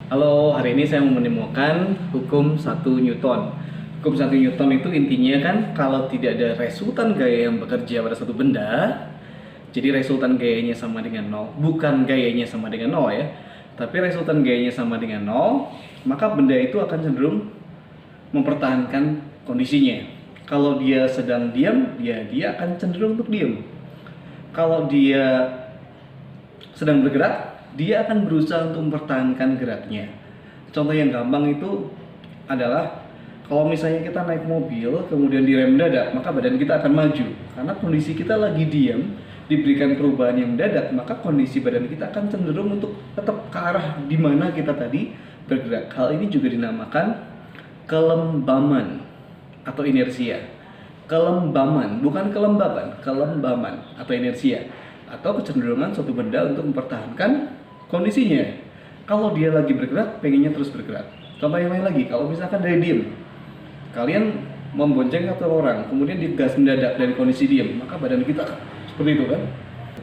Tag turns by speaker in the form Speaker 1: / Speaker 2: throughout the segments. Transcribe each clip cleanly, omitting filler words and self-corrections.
Speaker 1: Halo, hari ini saya mau menemukan hukum 1 Newton. Hukum 1 Newton itu intinya kan kalau tidak ada resultan gaya yang bekerja pada satu benda, jadi resultan gayanya sama dengan 0, bukan gayanya sama dengan 0 ya, tapi resultan gayanya sama dengan 0, maka benda itu akan cenderung mempertahankan kondisinya. Kalau dia sedang diam, dia akan cenderung untuk diam. Kalau dia sedang bergerak, dia akan berusaha untuk mempertahankan geraknya. Contoh yang gampang itu adalah kalau misalnya kita naik mobil kemudian direm mendadak, maka badan kita akan maju. Karena kondisi kita lagi diam, diberikan perubahan yang mendadak, maka kondisi badan kita akan cenderung untuk tetap ke arah di mana kita tadi bergerak. Hal ini juga dinamakan kelembaman atau inersia. Kelembaman, bukan kelembaban, kelembaman atau inersia, atau kecenderungan suatu benda untuk mempertahankan kondisinya. Kalau dia lagi bergerak, pengennya terus bergerak. Contoh yang lain lagi, kalau misalkan dari diem, kalian membonceng satu orang, kemudian digas mendadak dari kondisi diem, maka badan kita seperti itu kan,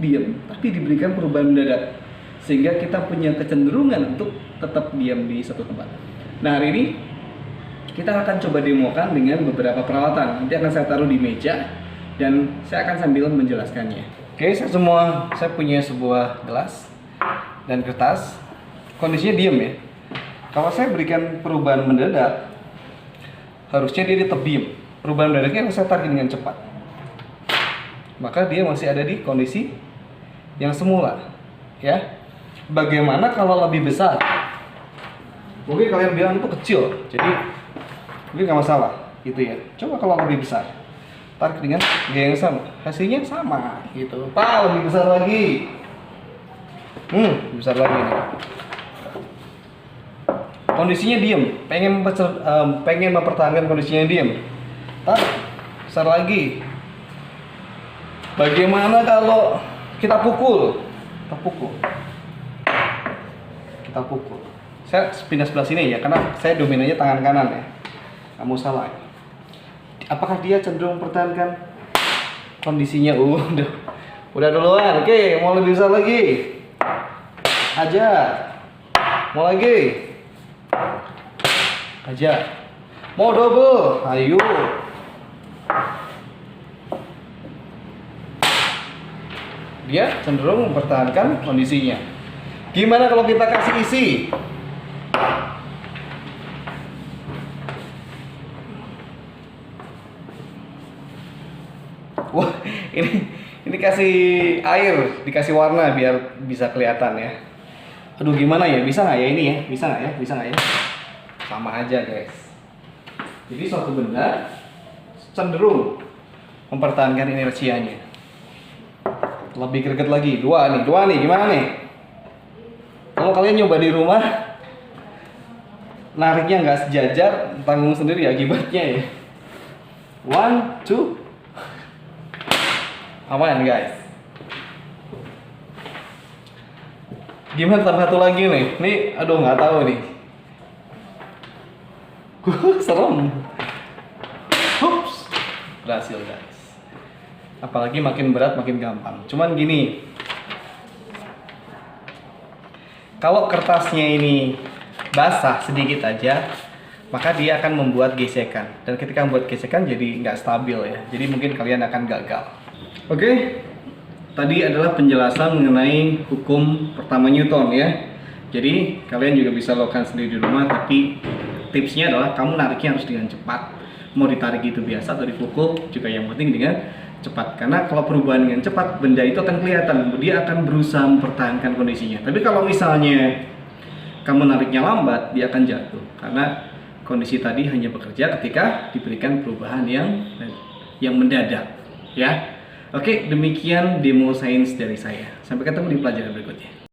Speaker 1: diem, tapi diberikan perubahan mendadak, sehingga kita punya kecenderungan untuk tetap diam di satu tempat. Nah, hari ini kita akan coba demokan dengan beberapa peralatan. Nanti akan saya taruh di meja dan saya akan sambil menjelaskannya. Oke, saya punya sebuah gelas dan kertas. Kondisinya diam ya. Kalau saya berikan perubahan mendadak, harusnya dia tetap diam. Perubahan mendadaknya saya tarik dengan cepat, maka dia masih ada di kondisi yang semula ya. Bagaimana kalau lebih besar? Mungkin kalian bilang itu kecil, jadi mungkin nggak masalah gitu ya. Coba kalau lebih besar, tarik dengan gaya yang sama, hasilnya sama gitu. Pak, lebih besar lagi. Lebih besar lagi nih. Kondisinya diem, pengen mempertahankan kondisinya diem. Tarik, besar lagi. Bagaimana kalau kita pukul? Kita pukul. Saya pindah sebelah sini ya, karena saya dominannya tangan kanan ya. Kamu salah. Apakah dia cenderung mempertahankan kondisinya? Udah duluan. Oke, mau lebih besar lagi. Ajar. Mau lagi. Ajar. Mau double. Ayo. Dia cenderung mempertahankan kondisinya. Gimana kalau kita kasih isi? Wah, ini kasih air, dikasih warna biar bisa kelihatan ya. Aduh, gimana ya? Bisa nggak ya ini ya? Bisa nggak ya? Bisa nggak ya? Sama aja guys. Jadi suatu benda cenderung mempertahankan inersianya. Lebih greget lagi. Dua nih. Gimana nih? Kalau kalian nyoba di rumah, nariknya nggak sejajar, tanggung sendiri akibatnya ya. 1, 2. Aman guys. Gimana tambah satu lagi nih? Nih, aduh nggak tahu nih. Serem. Hups. Berhasil guys. Apalagi makin berat makin gampang. Cuman gini, kalau kertasnya ini basah sedikit aja, maka dia akan membuat gesekan. Dan ketika membuat gesekan jadi nggak stabil ya. Jadi mungkin kalian akan gagal. Oke, tadi adalah penjelasan mengenai hukum pertama Newton ya. Jadi kalian juga bisa lakukan sendiri di rumah, tapi tipsnya adalah kamu nariknya harus dengan cepat. Mau ditarik itu biasa atau dipukul juga yang penting dengan cepat. Karena kalau perubahan dengan cepat, benda itu akan kelihatan, dia akan berusaha mempertahankan kondisinya. Tapi kalau misalnya kamu nariknya lambat, dia akan jatuh. Karena kondisi tadi hanya bekerja ketika diberikan perubahan yang mendadak ya. Oke, demikian demo sains dari saya. Sampai ketemu di pelajaran berikutnya.